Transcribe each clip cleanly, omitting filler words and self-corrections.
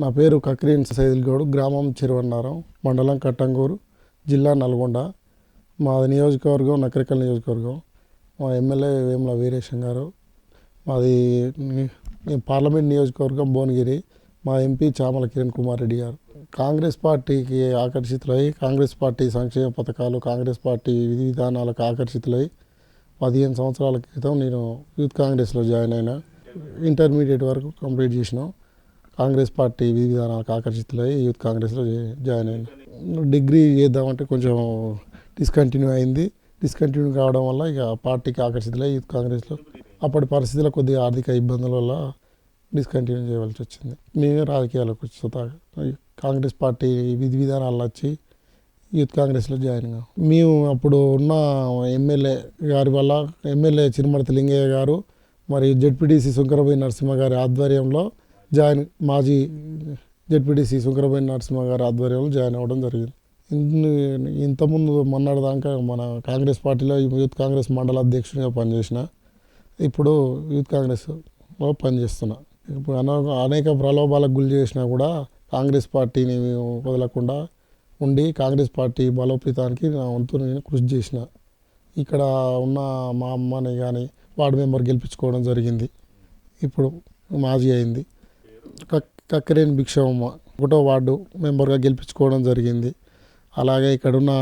నా పేరు కక్రీన్ సైదుల్ గౌడ్, గ్రామం చిరువన్నారం, మండలం కట్టంగూరు, జిల్లా నల్గొండ. మా నియోజకవర్గం నకరికల్ నియోజకవర్గం. మా ఎమ్మెల్యే వేముల వీరేశం గారు. మాది పార్లమెంట్ నియోజకవర్గం భువనగిరి. మా ఎంపీ చామల కిరణ్ కుమార్ రెడ్డి గారు. కాంగ్రెస్ పార్టీకి ఆకర్షితులై, కాంగ్రెస్ పార్టీ సంక్షేమ పథకాలు, కాంగ్రెస్ పార్టీ విధి విధానాలకు ఆకర్షితులై 15 సంవత్సరాల క్రితం నేను యూత్ కాంగ్రెస్లో జాయిన్ అయినా. ఇంటర్మీడియట్ వరకు కంప్లీట్ చేసినాం. కాంగ్రెస్ పార్టీ విధి విధానాలకు ఆకర్షితులై యూత్ కాంగ్రెస్లో జాయిన్ అయినా. డిగ్రీ చేద్దామంటే కొంచెం డిస్కంటిన్యూ అయింది. డిస్కంటిన్యూ కావడం వల్ల ఇక పార్టీకి ఆకర్షితులై యూత్ కాంగ్రెస్లో అప్పటి పరిస్థితుల్లో కొద్దిగా ఆర్థిక ఇబ్బందుల వల్ల డిస్కంటిన్యూ చేయవలసి వచ్చింది. మేమే రాజకీయాలకు వచ్చేదాకా కాంగ్రెస్ పార్టీ విధి విధానాలు వచ్చి యూత్ కాంగ్రెస్లో జాయిన్ అయ్యాం. మేము అప్పుడు ఉన్న ఎమ్మెల్యే గారి వల్ల, ఎమ్మెల్యే చిరుమర్తి లింగయ్య గారు మరియు జెడ్పీటీసీ శంకరబోయిన నరసింహ గారి ఆధ్వర్యంలో మాజీ జెడ్పీటీసీ శంకరబోయిన నరసింహ గారి ఆధ్వర్యంలో జాయిన్ అవ్వడం జరిగింది. ఇంతకుముందు మొన్నటిదాకా మన కాంగ్రెస్ పార్టీలో యూత్ కాంగ్రెస్ మండల అధ్యక్షునిగా పనిచేసిన. ఇప్పుడు యూత్ కాంగ్రెస్లో పనిచేస్తున్నా. ఇప్పుడు అనేక ప్రలోభాలకు గురి చేసినా కూడా కాంగ్రెస్ పార్టీని వదలకుండా ఉండి కాంగ్రెస్ పార్టీ బలోపేతానికి నా వంతు నేను కృషి చేసిన. ఇక్కడ ఉన్న మా అమ్మని కానీ వార్డు మెంబర్ గెలిపించుకోవడం జరిగింది. ఇప్పుడు మాజీ అయింది. కక్కిరేని భిక్షమ్మ 1వ వార్డు మెంబర్గా గెలిపించుకోవడం జరిగింది. అలాగే ఇక్కడున్న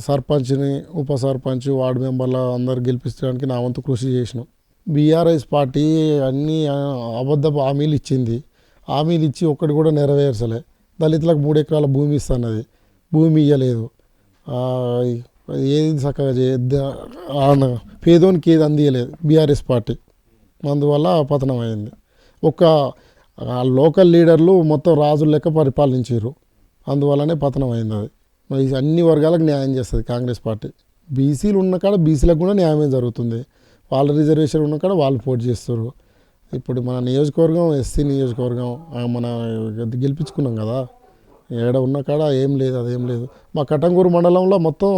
సర్పంచ్ని, ఉప సర్పంచ్, వార్డు మెంబర్ల అందరు గెలిపించడానికి నా వంతు కృషి చేసినాం. బీఆర్ఎస్ పార్టీ అన్ని అబద్ధపు హామీలు ఇచ్చింది. హామీలు ఇచ్చి ఒక్కటి కూడా నెరవేర్చలే. దళితులకు 3 ఎకరాల భూమి ఇస్తున్నది, భూమి ఇవ్వలేదు. ఏది చక్కగా పేదోనికి ఏది అందియలేదు బీఆర్ఎస్ పార్టీ. అందువల్ల పతనం అయింది. ఒక లోకల్ లీడర్లు మొత్తం రాజుల లెక్క పరిపాలించారు. అందువల్లనే పతనం అయింది. అది అన్ని వర్గాలకు న్యాయం చేస్తుంది కాంగ్రెస్ పార్టీ. బీసీలు ఉన్న కాడ బీసీలకు కూడా న్యాయమే జరుగుతుంది. వాళ్ళ రిజర్వేషన్ ఉన్న కాడ వాళ్ళు పోటీ చేస్తారు. ఇప్పుడు మన నియోజకవర్గం ఎస్సీ నియోజకవర్గం, మన గెలిపించుకున్నాం కదా. ఏడ ఉన్న కాడ ఏం లేదు, అదేం లేదు. మా కట్టంగూరు మండలంలో మొత్తం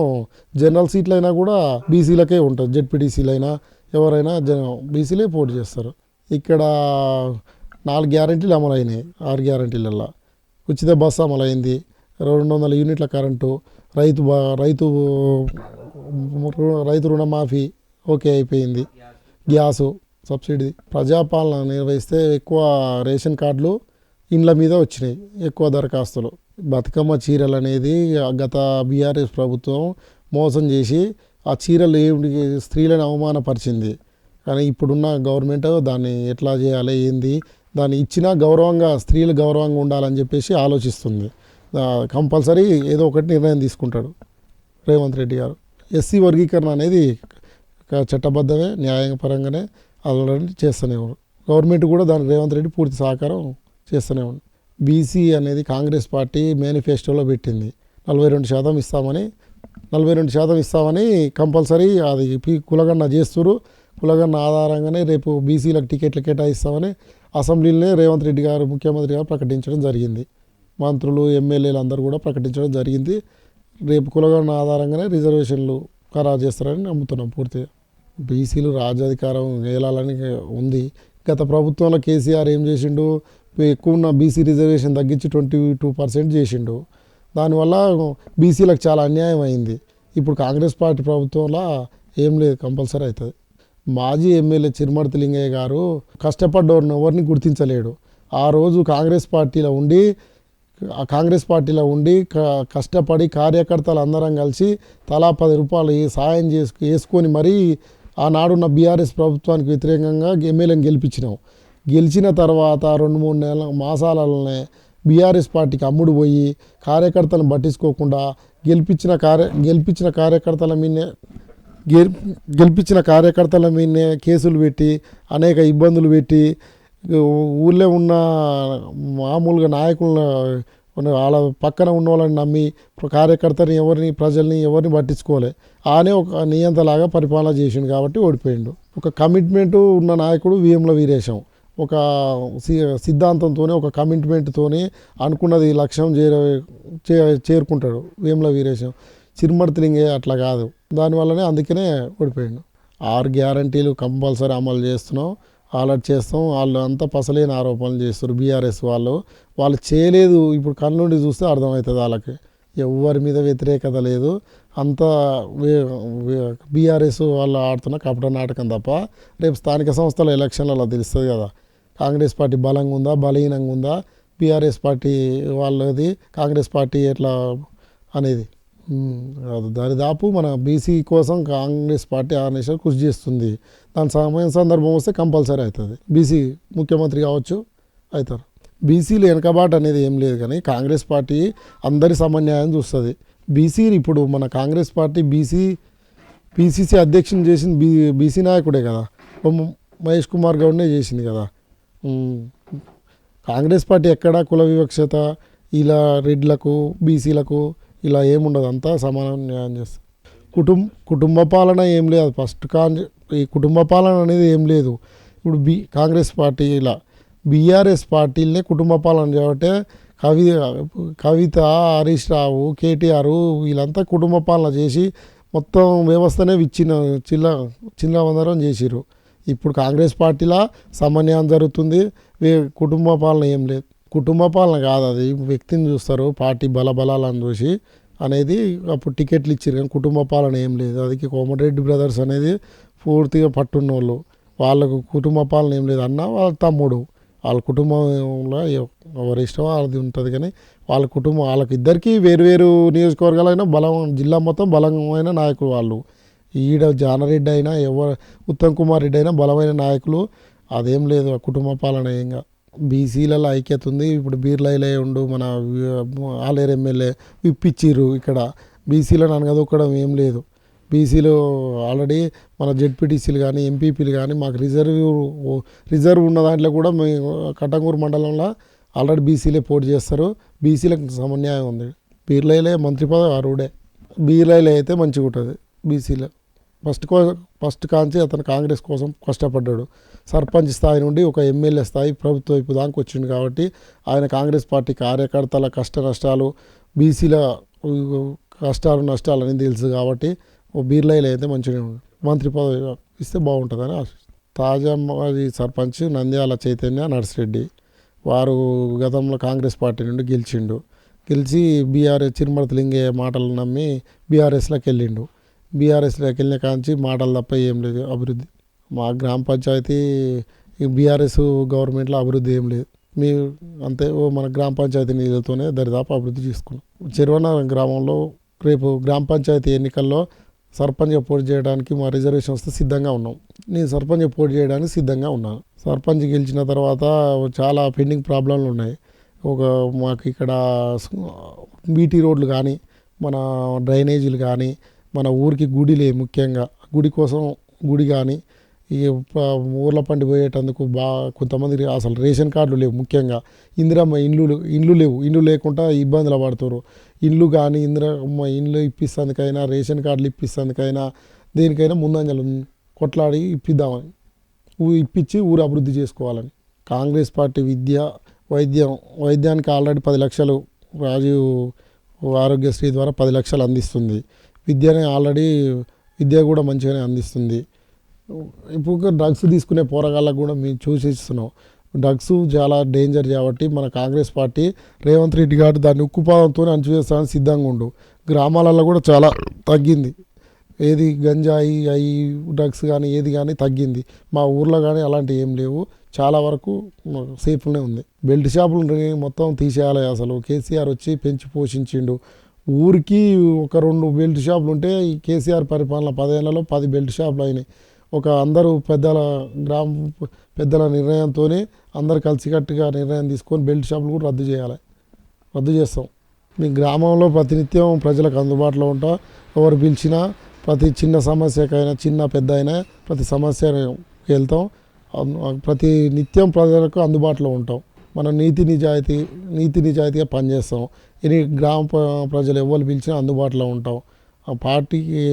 జనరల్ సీట్లు అయినా కూడా బీసీలకే ఉంటుంది. జెడ్పీటీసీలు అయినా ఎవరైనా బీసీలే పోటీ చేస్తారు. ఇక్కడ 4 గ్యారెంటీలు అమలైనాయి. 6 గ్యారెంటీలల్లో ఉచిత బస్సు అమలైంది, 200 యూనిట్ల కరెంటు, రైతు రుణమాఫీ ఓకే అయిపోయింది, గ్యాసు సబ్సిడీ. ప్రజాపాలన నిర్వహిస్తే ఎక్కువ రేషన్ కార్డులు ఇండ్ల మీద వచ్చినాయి, ఎక్కువ దరఖాస్తులు. బతుకమ్మ చీరలు అనేది గత బీఆర్ఎస్ ప్రభుత్వం మోసం చేసి ఆ చీరలు స్త్రీలను అవమానపరిచింది. కానీ ఇప్పుడున్న గవర్నమెంట్ దాన్ని ఎట్లా చేయాలి, ఏంది, దాన్ని ఇచ్చినా గౌరవంగా స్త్రీలు గౌరవంగా ఉండాలని చెప్పేసి ఆలోచిస్తుంది. కంపల్సరీ ఏదో ఒకటి నిర్ణయం తీసుకుంటాడు రేవంత్ రెడ్డి గారు. ఎస్సీ వర్గీకరణ అనేది చట్టబద్ధమే, న్యాయపరంగానే ఆల్రెడీ చేస్తూనే ఉన్నారు. గవర్నమెంట్ కూడా దాని రేవంత్ రెడ్డి పూర్తి సహకారం చేస్తూనే ఉంది. బీసీ అనేది కాంగ్రెస్ పార్టీ మేనిఫెస్టోలో పెట్టింది 42% ఇస్తామని. 42% ఇస్తామని కంపల్సరీ అది కులగన్న చేస్తున్నారు. కులగన్న ఆధారంగానే రేపు బీసీలకు టికెట్లు కేటాయిస్తామని అసెంబ్లీలోనే రేవంత్ రెడ్డి గారు ముఖ్యమంత్రి గారు ప్రకటించడం జరిగింది. మంత్రులు, ఎమ్మెల్యేలు అందరూ కూడా ప్రకటించడం జరిగింది. రేపు కులగన్న ఆధారంగానే రిజర్వేషన్లు ఖరారు చేస్తారని నమ్ముతున్నాం పూర్తిగా. బీసీలు రాజ్యాధికారం వేలాలని ఉంది. గత ప్రభుత్వంలో కేసీఆర్ ఏం చేసిండు, ఎక్కువ ఉన్న బీసీ రిజర్వేషన్ తగ్గించి 22% చేసిండు. దానివల్ల బీసీలకు చాలా అన్యాయం అయింది. ఇప్పుడు కాంగ్రెస్ పార్టీ ప్రభుత్వంలో ఏం లేదు, కంపల్సరీ అవుతుంది. మాజీ ఎమ్మెల్యే చిరుమర్తి లింగయ్య గారు కష్టపడ్డవారిని ఎవరిని గుర్తించలేడు. ఆ రోజు కాంగ్రెస్ పార్టీలో ఉండి కష్టపడి కార్యకర్తలు అందరం కలిసి తలా 10 రూపాయలు సాయం వేసుకొని మరీ ఆనాడున్న బీఆర్ఎస్ ప్రభుత్వానికి వ్యతిరేకంగా ఎమ్మెల్యేని గెలిపించినాం. గెలిచిన తర్వాత 2-3 మాసాలనే బీఆర్ఎస్ పార్టీకి అమ్ముడు పోయి కార్యకర్తలను పట్టించుకోకుండా గెలిపించిన కార్యకర్తల మీదనే కేసులు పెట్టి అనేక ఇబ్బందులు పెట్టి ఊళ్ళో ఉన్న మామూలుగా నాయకులను వాళ్ళ పక్కన ఉన్న వాళ్ళని నమ్మి కార్యకర్తని ప్రజల్ని ఎవరిని పట్టించుకోలే. ఆనే ఒక నియంతలాగా పరిపాలన చేసిండు కాబట్టి ఓడిపోయిండు. ఒక కమిట్మెంటు ఉన్న నాయకుడు వేముల వీరేశం. ఒక సిద్ధాంతంతో, ఒక కమిట్మెంట్తో అనుకున్నది లక్ష్యం చేరుకుంటాడు వేముల వీరేశం. చిరుమర్తి లింగయ్య అట్లా కాదు. దానివల్లనే అందుకనే ఓడిపోయిండు. 6 గ్యారంటీలు కంపల్సరీ అమలు చేస్తున్నాం. అలర్ట్ చేస్తాం. వాళ్ళు అంతా పసలేని ఆరోపణలు చేస్తారు బీఆర్ఎస్ వాళ్ళు చేయలేదు. ఇప్పుడు కళ్ళుండి చూస్తే అర్థమవుతుంది వాళ్ళకి ఎవరి మీద వ్యతిరేకత లేదు. అంతా బీఆర్ఎస్ వాళ్ళు ఆడుతున్న కపట నాటకం తప్ప రేపు స్థానిక సంస్థల ఎలక్షన్లలో తెలుస్తుంది కదా కాంగ్రెస్ పార్టీ బలంగా ఉందా బలహీనంగా ఉందా, బీఆర్ఎస్ పార్టీ వాళ్ళది కాంగ్రెస్ పార్టీ ఎట్లా అనేది. దరిదాపు మన బీసీ కోసం కాంగ్రెస్ పార్టీ ఆర్గనైజేషన్ కృషి చేస్తుంది. దాని సందర్భం వస్తే కంపల్సరీ అవుతుంది. బీసీ ముఖ్యమంత్రి కావచ్చు, అవుతారు. బీసీలు వెనకబాటు అనేది ఏం లేదు, కానీ కాంగ్రెస్ పార్టీ అందరి సమన్యాయం చూస్తుంది. బీసీ ఇప్పుడు మన కాంగ్రెస్ పార్టీ పీసీసీ అధ్యక్షుని చేసింది బీసీ నాయకుడే కదా, మహేష్ కుమార్ గౌడ్నే చేసింది కదా. కాంగ్రెస్ పార్టీ ఎక్కడ కుల వివక్షత ఇలా రెడ్లకు బీసీలకు ఇలా ఏముండదు, అంతా సమానం న్యాయం చేస్తారు. కుటుంబ పాలన ఏం లేదు. ఫస్ట్ ఈ కుటుంబ పాలన అనేది ఏం లేదు. ఇప్పుడు కాంగ్రెస్ పార్టీ ఇలా బీఆర్ఎస్ పార్టీలనే కుటుంబ పాలన చేయబట్టే కవిత, హరీష్ రావు, కేటీఆర్ వీళ్ళంతా కుటుంబ పాలన చేసి మొత్తం వ్యవస్థనే చిన్నవందరం చేసిర్రు. ఇప్పుడు కాంగ్రెస్ పార్టీలా సమన్యాయం జరుగుతుంది. కుటుంబ పాలన ఏం లేదు. కుటుంబ పాలన కాదు, అది వ్యక్తిని చూస్తారు, పార్టీ బలబలాలను చూసి అనేది. అప్పుడు టికెట్లు ఇచ్చారు, కానీ కుటుంబ పాలన ఏం లేదు. అది కోమటిరెడ్డి బ్రదర్స్ అనేది పూర్తిగా పట్టున్న వాళ్ళు. వాళ్ళకు కుటుంబ పాలన ఏం లేదు. అన్న వాళ్ళ తమ్ముడు, వాళ్ళ కుటుంబంలో ఎవరి ఇష్టం అది ఉంటుంది, కానీ వాళ్ళ కుటుంబం వాళ్ళకి ఇద్దరికీ వేరు నియోజకవర్గాలైనా జిల్లా మొత్తం బలమైన నాయకులు వాళ్ళు. ఈడ జానారెడ్డి అయినా ఉత్తమ్ కుమార్ రెడ్డి అయినా బలమైన నాయకులు. అదేం లేదు ఆ కుటుంబ పాలన. ఏంగా బీసీలలో ఐక్యత ఉంది. ఇప్పుడు బీర్లైలే ఉండు మన ఆలేరు ఎమ్మెల్యే విప్పిచ్చిర్రు. ఇక్కడ బీసీలను అనగదొక్కడం ఏం లేదు. బీసీలు ఆల్రెడీ మన జెడ్పీటీసీలు కానీ ఎంపీపీలు కానీ మాకు రిజర్వ్ ఉన్న దాంట్లో కూడా మేము కట్టంగూరు మండలంలో ఆల్రెడీ బీసీలే పోటీ చేస్తారు. బీసీలకు సమన్యాయం ఉంది. బీర్లైలే మంత్రి పదవి అరుడే. బీర్లైలే అయితే మంచిగా ఉంటుంది. బీసీలో ఫస్ట్ కాంచి అతను కాంగ్రెస్ కోసం కష్టపడ్డాడు. సర్పంచ్ స్థాయి నుండి ఒక ఎమ్మెల్యే స్థాయి ప్రభుత్వ వైపు దాకా వచ్చింది. కాబట్టి ఆయన కాంగ్రెస్ పార్టీ కార్యకర్తల కష్ట నష్టాలు, బీసీల కష్టాలు నష్టాలు అని తెలుసు. కాబట్టి బీర్లైలు అయితే మంచిగా మంత్రి పదవి ఇస్తే బాగుంటుందని తాజా మాజీ సర్పంచ్ నంద్యాల చైతన్య నర్సిరెడ్డి వారు గతంలో కాంగ్రెస్ పార్టీ నుండి గెలిచి బీఆర్ఎస్ చిరుమర్తి లింగయ్య మాటలు నమ్మి బీఆర్ఎస్లోకి వెళ్ళిండు. బీఆర్ఎస్లోకి వెళ్ళిన కాంచి మాటలు తప్ప ఏం లేదు అభివృద్ధి. మా గ్రామ పంచాయతీ బీఆర్ఎస్ గవర్నమెంట్లో అభివృద్ధి ఏం లేదు. అంతే మన గ్రామ పంచాయతీ నిధులతోనే దరిదాపు అభివృద్ధి చేసుకున్నాం. చెరువనారం గ్రామంలో రేపు గ్రామ పంచాయతీ ఎన్నికల్లో సర్పంచ్గా పోటీ చేయడానికి మా రిజర్వేషన్ వస్తే సిద్ధంగా ఉన్నాం. నేను సర్పంచ్గా పోటీ చేయడానికి సిద్ధంగా ఉన్నాను. సర్పంచ్ గెలిచిన తర్వాత చాలా పెండింగ్ ప్రాబ్లంలు ఉన్నాయి. మాకు ఇక్కడ బీటీ రోడ్లు కానీ, మన డ్రైనేజీలు కానీ, మన ఊరికి గుడి లేవు. ముఖ్యంగా గుడి కానీ ఈ ఊర్ల పండి పోయేటందుకు కొంతమంది అసలు రేషన్ కార్డులు లేవు. ముఖ్యంగా ఇందిరమ్మ ఇండ్లు లేవు. ఇండ్లు లేకుండా ఇబ్బందులు పడుతారు. ఇండ్లు కానీ ఇందిరమ్మ ఇండ్లు ఇప్పిస్తేందుకైనా, రేషన్ కార్డులు ఇప్పిస్తేందుకైనా, దేనికైనా ముందంజలు కొట్లాడి ఇప్పించి ఊరు అభివృద్ధి చేసుకోవాలని. కాంగ్రెస్ పార్టీ వైద్యానికి ఆల్రెడీ 10 లక్షలు రాజీవ్ ఆరోగ్యశ్రీ ద్వారా 10 లక్షలు అందిస్తుంది. విద్య కూడా మంచిగానే అందిస్తుంది. ఇప్పుడు డ్రగ్స్ తీసుకునే పోరగాళ్ళకు కూడా మేము చూసిస్తున్నాం. డ్రగ్స్ చాలా డేంజర్ కాబట్టి మన కాంగ్రెస్ పార్టీ రేవంత్ రెడ్డి గారు దాన్ని ఉక్కుపాదంతో అణచివేస్తానికి సిద్ధంగా ఉండు. గ్రామాలలో కూడా చాలా తగ్గింది. ఏది గంజాయి డ్రగ్స్ కానీ ఏది కానీ తగ్గింది. మా ఊర్లో కానీ అలాంటివి ఏం లేవు. చాలా వరకు సేఫ్గానే ఉంది. బెల్ట్ షాపులు మొత్తం తీసేయాలి. అసలు కేసీఆర్ వచ్చి పెంచి పోషించిండు. ఊరికి 1-2 బెల్ట్ షాపులు ఉంటే ఈ కేసీఆర్ పరిపాలన 10 ఏళ్లలో 10 బెల్ట్ షాపులు అయినాయి. అందరూ పెద్దల నిర్ణయంతోనే అందరు కలిసికట్టుగా నిర్ణయం తీసుకొని బెల్ట్ షాపులు కూడా రద్దు చేస్తాం. మీ గ్రామంలో ప్రతినిత్యం ప్రజలకు అందుబాటులో ఉంటా. ఎవరు పిలిచినా ప్రతి చిన్న సమస్యకైనా, చిన్న పెద్ద అయినా ప్రతి సమస్యకు వెళ్తాం. ప్రతి నిత్యం ప్రజలకు అందుబాటులో ఉంటాం. మనం నీతి నిజాయితీగా పనిచేస్తాం. గ్రామ ప్రజలు ఎవరు పిలిచినా అందుబాటులో ఉంటాం. ఆ పార్టీకి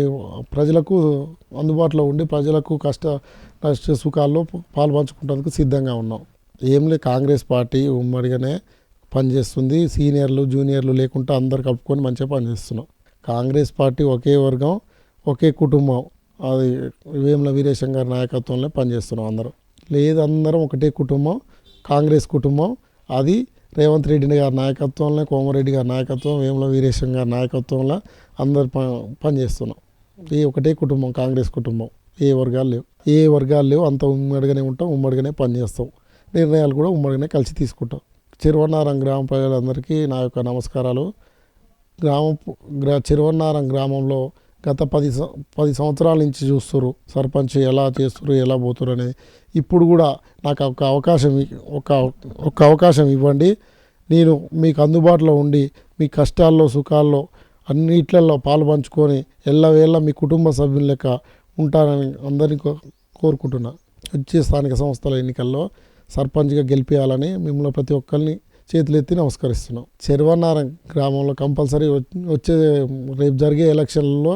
ప్రజలకు అందుబాటులో ఉండి ప్రజలకు నష్ట సుఖాల్లో పాల్పంచుకుంటేందుకు సిద్ధంగా ఉన్నాం. ఏం లేదు, కాంగ్రెస్ పార్టీ ఉమ్మడిగానే పనిచేస్తుంది. సీనియర్లు జూనియర్లు లేకుండా అందరు కలుపుకొని మంచిగా పనిచేస్తున్నాం. కాంగ్రెస్ పార్టీ ఒకే వర్గం, ఒకే కుటుంబం. అది వేముల వీరేశం గారి నాయకత్వంలో పనిచేస్తున్నాం అందరం. లేదు, అందరం ఒకటే కుటుంబం, కాంగ్రెస్ కుటుంబం. అది రేవంత్ రెడ్డి గారి నాయకత్వంలో, కోమరెడ్డి గారి నాయకత్వం, వేముల వీరేశం గారి నాయకత్వంలో అందరు పనిచేస్తున్నాం. ఈ ఒకటే కుటుంబం, కాంగ్రెస్ కుటుంబం. ఏ వర్గాలు లేవు. అంత ఉమ్మడిగానే ఉంటాం, ఉమ్మడిగానే పనిచేస్తాం. నిర్ణయాలు కూడా ఉమ్మడిగానే కలిసి తీసుకుంటాం. చిరువన్నారం గ్రామ ప్రజలందరికీ నా యొక్క నమస్కారాలు. చిరువన్నారం గ్రామంలో గత 10 సంవత్సరాల నుంచి చూస్తారు సర్పంచ్ ఎలా చేస్తారు, ఎలా పోతున్నారు అనేది. ఇప్పుడు కూడా నాకు ఒక అవకాశం ఇవ్వండి. నేను మీకు అందుబాటులో ఉండి మీ కష్టాల్లో సుఖాల్లో అన్నిట్లలో పాలు పంచుకొని ఎల్లవేళ మీ కుటుంబ సభ్యుల లెక్క ఉంటానని అందరినీ కోరుకుంటున్నా. వచ్చే స్థానిక సంస్థల ఎన్నికల్లో సర్పంచ్గా గెలిపించాలని మిమ్మల్ని ప్రతి ఒక్కరిని చేతులెత్తి నమస్కరిస్తున్నాం. చెరువన్నారం గ్రామంలో కంపల్సరీ వచ్చే రేపు జరిగే ఎలక్షన్లలో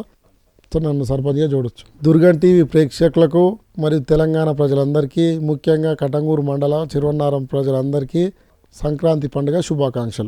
నన్ను సర్పంచ్గా చూడొచ్చు. దుర్గం టీవీ ప్రేక్షకులకు మరియు తెలంగాణ ప్రజలందరికీ, ముఖ్యంగా కటంగూరు మండల చెరువన్నారం ప్రజలందరికీ సంక్రాంతి పండుగ శుభాకాంక్షలు.